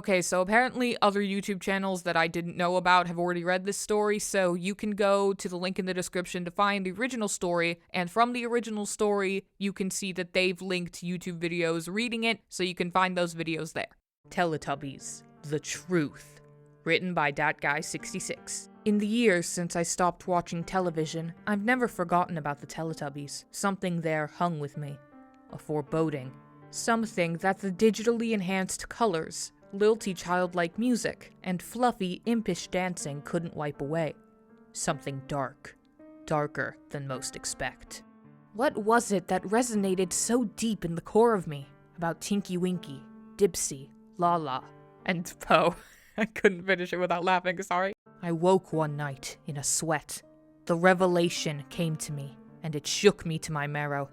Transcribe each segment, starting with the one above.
Okay, so apparently other YouTube channels that I didn't know about have already read this story, so you can go to the link in the description to find the original story, and from the original story, you can see that they've linked YouTube videos reading it, so you can find those videos there. Teletubbies, The Truth, written by ThatGuy66. In the years since I stopped watching television, I've never forgotten about the Teletubbies. Something there hung with me. A foreboding. Something that the digitally enhanced colors, lilty childlike music, and fluffy, impish dancing couldn't wipe away. Something dark. Darker than most expect. What was it that resonated so deep in the core of me about Tinky Winky, Dipsy, Lala, and Poe? I couldn't finish it without laughing, sorry. I woke one night in a sweat. The revelation came to me, and it shook me to my marrow.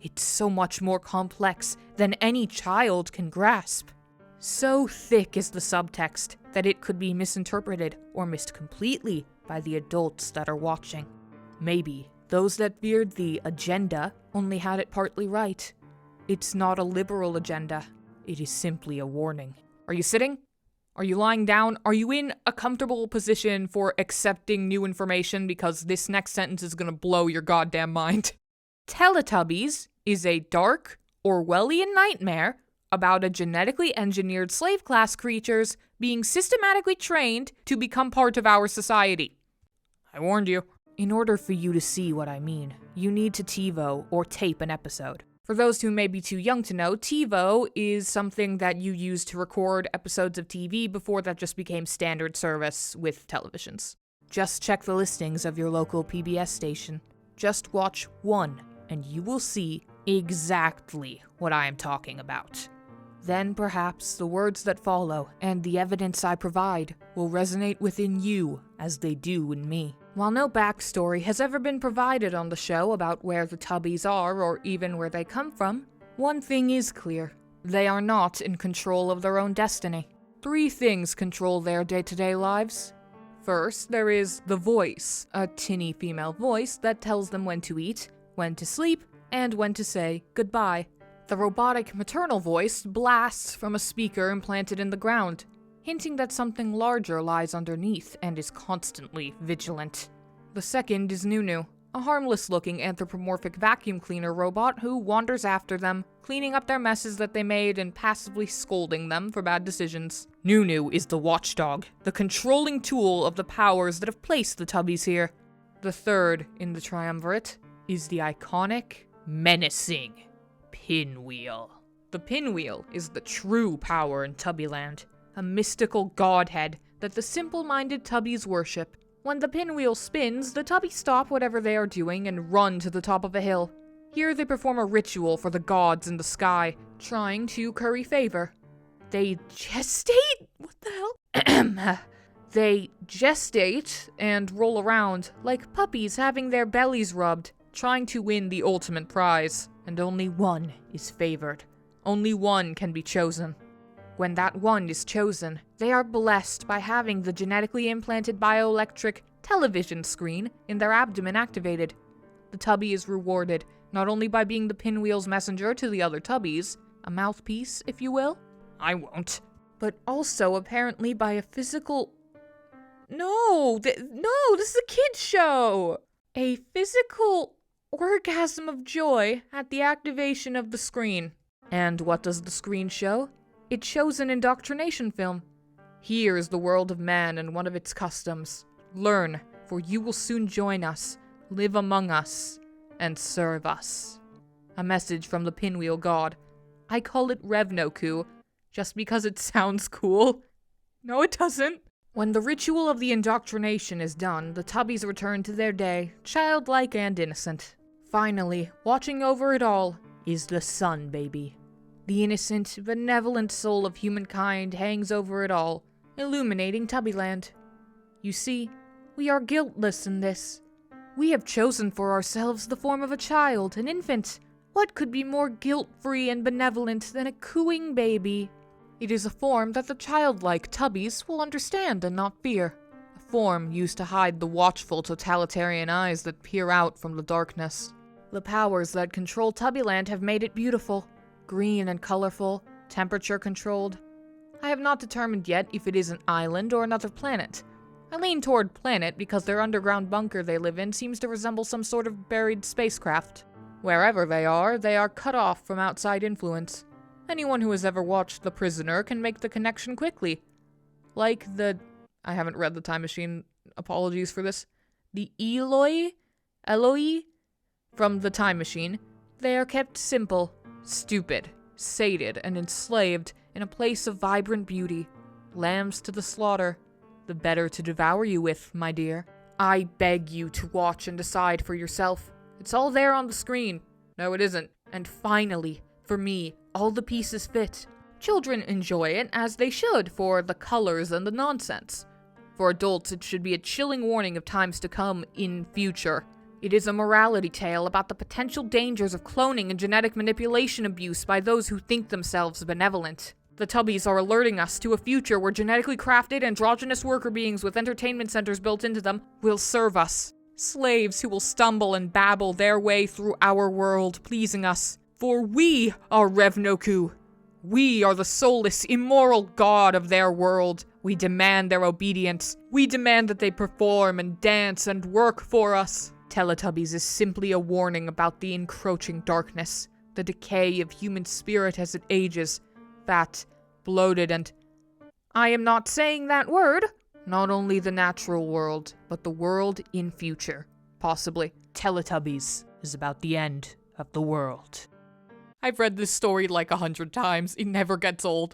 It's so much more complex than any child can grasp. So thick is the subtext that it could be misinterpreted or missed completely by the adults that are watching. Maybe those that feared the agenda only had it partly right. It's not a liberal agenda. It is simply a warning. Are you sitting? Are you lying down? Are you in a comfortable position for accepting new information? Because this next sentence is gonna blow your goddamn mind. Teletubbies is a dark, Orwellian nightmare about a genetically engineered slave class creatures being systematically trained to become part of our society. I warned you. In order for you to see what I mean, you need to TiVo or tape an episode. For those who may be too young to know, TiVo is something that you use to record episodes of TV before that just became standard service with televisions. Just check the listings of your local PBS station. Just watch one, and you will see exactly what I am talking about. Then perhaps the words that follow and the evidence I provide will resonate within you as they do in me. While no backstory has ever been provided on the show about where the Tubbies are or even where they come from, one thing is clear. They are not in control of their own destiny. 3 things control their day-to-day lives. First, there is the voice, a tinny female voice that tells them when to eat, when to sleep, and when to say goodbye. The robotic maternal voice blasts from a speaker implanted in the ground, hinting that something larger lies underneath and is constantly vigilant. The second is Nunu, a harmless-looking anthropomorphic vacuum cleaner robot who wanders after them, cleaning up their messes that they made and passively scolding them for bad decisions. Nunu is the watchdog, the controlling tool of the powers that have placed the Tubbies here. The third in the triumvirate is the iconic, menacing Pinwheel. The Pinwheel is the true power in Tubbyland, a mystical godhead that the simple-minded Tubbies worship. When the Pinwheel spins, the Tubbies stop whatever they are doing and run to the top of a hill. Here they perform a ritual for the gods in the sky, trying to curry favor. They gestate? What the hell? They gestate and roll around like puppies having their bellies rubbed, trying to win the ultimate prize. And only one is favored. Only one can be chosen. When that one is chosen, they are blessed by having the genetically implanted bioelectric television screen in their abdomen activated. The Tubby is rewarded not only by being the Pinwheel's messenger to the other Tubbies, a mouthpiece, if you will. I won't. But also apparently by a physical... No, this is a kid's show! A physical orgasm of joy at the activation of the screen. And what does the screen show? It shows an indoctrination film. Here is the world of man and one of its customs. Learn, for you will soon join us, live among us, and serve us. A message from the Pinwheel God. I call it Revnoku, just because it sounds cool. No, it doesn't. When the ritual of the indoctrination is done, the Tubbies return to their day, childlike and innocent. Finally, watching over it all is the Sun Baby. The innocent, benevolent soul of humankind hangs over it all, illuminating Tubbyland. You see, we are guiltless in this. We have chosen for ourselves the form of a child, an infant. What could be more guilt-free and benevolent than a cooing baby? It is a form that the childlike Tubbies will understand and not fear. A form used to hide the watchful totalitarian eyes that peer out from the darkness. The powers that control Tubbyland have made it beautiful. Green and colorful, temperature controlled. I have not determined yet if it is an island or another planet. I lean toward planet because their underground bunker they live in seems to resemble some sort of buried spacecraft. Wherever they are cut off from outside influence. Anyone who has ever watched The Prisoner can make the connection quickly. Like I haven't read The Time Machine, apologies for this. The Eloi from The Time Machine. They are kept simple, stupid, sated, and enslaved in a place of vibrant beauty. Lambs to the slaughter, the better to devour you with, my dear. I beg you to watch and decide for yourself. It's all there on the screen. No, it isn't. And finally, for me, all the pieces fit. Children enjoy it as they should for the colors and the nonsense. For adults, it should be a chilling warning of times to come in future. It is a morality tale about the potential dangers of cloning and genetic manipulation abuse by those who think themselves benevolent. The Tubbies are alerting us to a future where genetically crafted androgynous worker beings with entertainment centers built into them will serve us. Slaves who will stumble and babble their way through our world, pleasing us. For we are Revnoku. We are the soulless, immoral god of their world. We demand their obedience. We demand that they perform and dance and work for us. Teletubbies is simply a warning about the encroaching darkness, the decay of human spirit as it ages, fat, bloated, and... I am not saying that word. Not only the natural world, but the world in future. Possibly. Teletubbies is about the end of the world. I've read this story like 100 times. It never gets old.